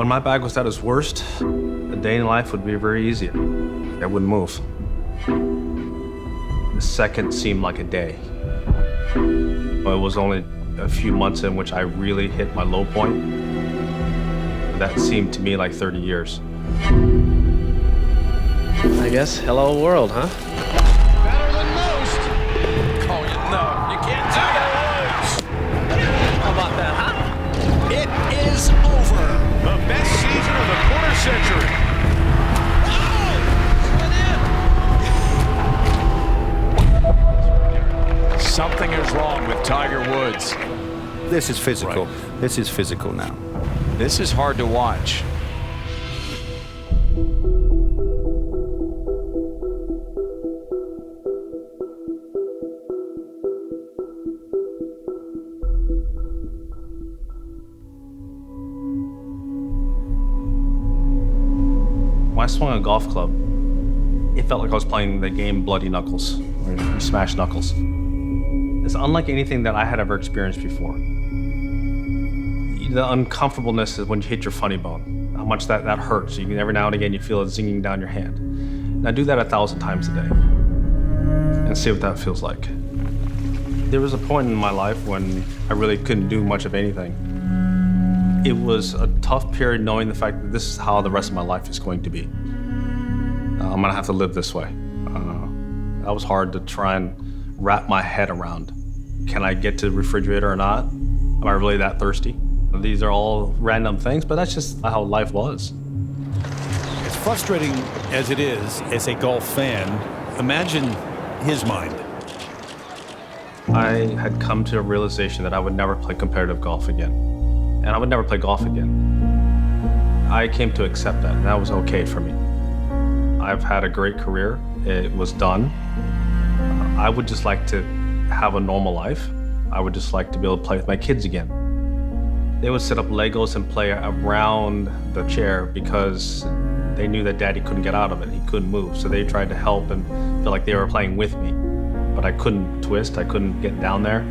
When my back was at its worst, a day in life would be very easy. I wouldn't move. The second seemed like a day. It was only a few months in which I really hit my low point. That seemed to me like 30 years. I guess hello world, huh? Better than most. Oh, no, you can't do that. How about that, huh? It is over. The best season of the quarter century. Oh! Something is wrong with Tiger Woods. This is physical. Right. This is physical now. This is hard to watch. When I swung a golf club, it felt like I was playing the game Bloody Knuckles, where you smash knuckles. It's unlike anything that I had ever experienced before. The uncomfortableness is when you hit your funny bone, how much that hurts. You can, every now and again, you feel it zinging down your hand. Now do that 1,000 times a day and see what that feels like. There was a point in my life when I really couldn't do much of anything. It was a tough period knowing the fact that this is how the rest of my life is going to be. I'm gonna have to live this way. That was hard to try and wrap my head around. Can I get to the refrigerator or not? Am I really that thirsty? These are all random things, but that's just how life was. As frustrating as it is as a golf fan, imagine his mind. I had come to a realization that I would never play competitive golf again. And I would never play golf again. I came to accept that, and that was okay for me. I've had a great career. It was done. I would just like to have a normal life. I would just like to be able to play with my kids again. They would set up Legos and play around the chair because they knew that Daddy couldn't get out of it. He couldn't move, so they tried to help and feel like they were playing with me. But I couldn't twist, I couldn't get down there.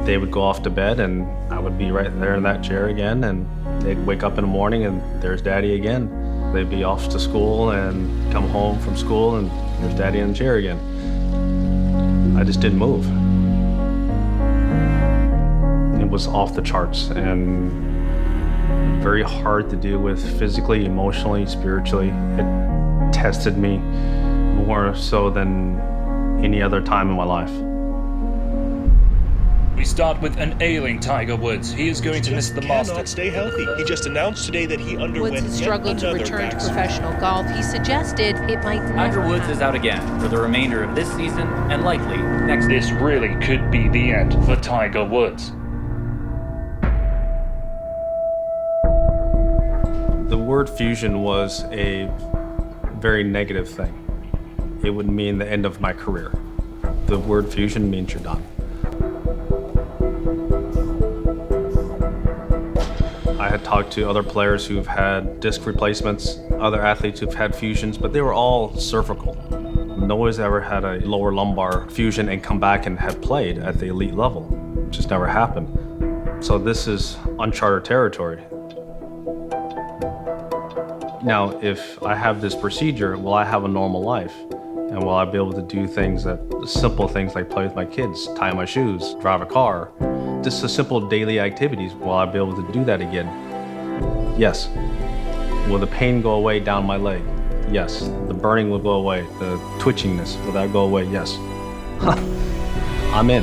They would go off to bed and I would be right there in that chair again, and they'd wake up in the morning and there's Daddy again. They'd be off to school and come home from school and there's Daddy in the chair again. I just didn't move. It was off the charts and very hard to deal with physically, emotionally, spiritually. It tested me more so than any other time in my life. We start with an ailing Tiger Woods. He is going to miss the Masters. Cannot stay healthy. He just announced today that he underwent Woods is struggling to return to professional golf. He suggested it might never Tiger Woods happen. is out again for the remainder of this season and likely next. This really could be the end for Tiger Woods. The word fusion was a very negative thing. It would mean the end of my career. The word fusion means you're done. I had talked to other players who've had disc replacements, other athletes who've had fusions, but they were all cervical. No one's ever had a lower lumbar fusion and come back and have played at the elite level. It just never happened. So this is uncharted territory. Now, if I have this procedure, will I have a normal life? And will I be able to do things simple things like play with my kids, tie my shoes, drive a car? Just the simple daily activities, will I be able to do that again? Yes. Will the pain go away down my leg? Yes. The burning will go away. The twitchingness, will that go away? Yes. I'm in.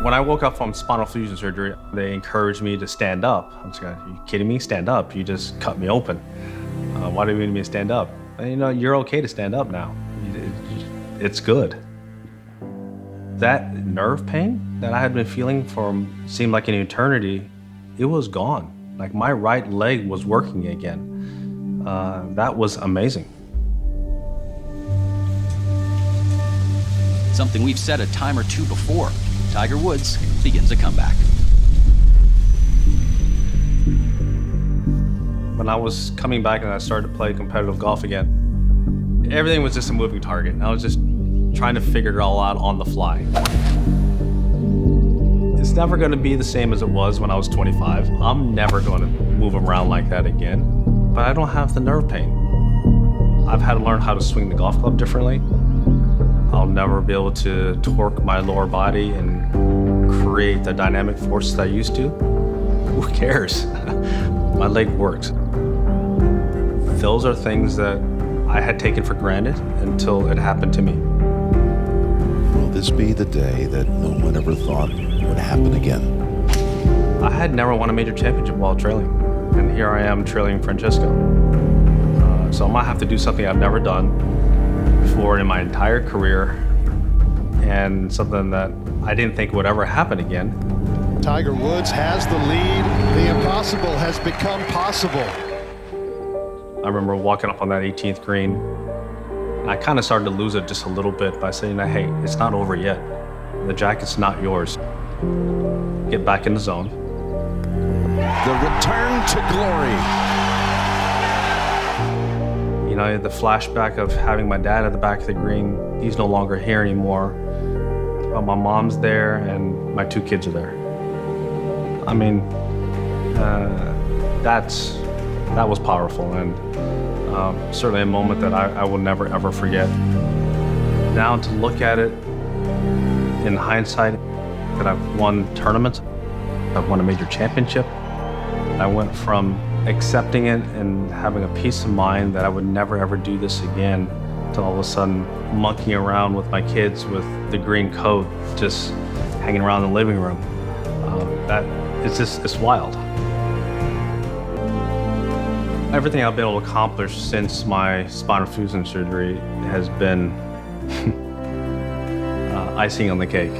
When I woke up from spinal fusion surgery, they encouraged me to stand up. I'm just going, are you kidding me? Stand up? You just cut me open. Why do you need me to stand up? And, you're okay to stand up now. It's good. That nerve pain that I had been feeling for seemed like an eternity, it was gone. Like my right leg was working again. That was amazing. Something we've said a time or two before. Tiger Woods begins a comeback. When I was coming back and I started to play competitive golf again, everything was just a moving target. I was just trying to figure it all out on the fly. It's never going to be the same as it was when I was 25. I'm never going to move around like that again. But I don't have the nerve pain. I've had to learn how to swing the golf club differently. I'll never be able to torque my lower body and create the dynamic force that I used to. Who cares? My leg works. Those are things that I had taken for granted until it happened to me. Will this be the day that no one ever thought would happen again? I had never won a major championship while trailing, and here I am trailing Francesco. So I might have to do something I've never done before in my entire career, and something that I didn't think would ever happen again. Tiger Woods has the lead. The impossible has become possible. I remember walking up on that 18th green, and I kind of started to lose it just a little bit by saying that, hey, it's not over yet. The jacket's not yours. Get back in the zone. The return to glory. You know, the flashback of having my dad at the back of the green, he's no longer here anymore. But my mom's there and my 2 kids are there. I mean, that was powerful, and certainly a moment that I will never ever forget. Now to look at it in hindsight, that I've won tournaments, I've won a major championship. I went from accepting it and having a peace of mind that I would never ever do this again, to all of a sudden monkeying around with my kids with the green coat, just hanging around the living room. It's wild. Everything I've been able to accomplish since my spinal fusion surgery has been icing on the cake.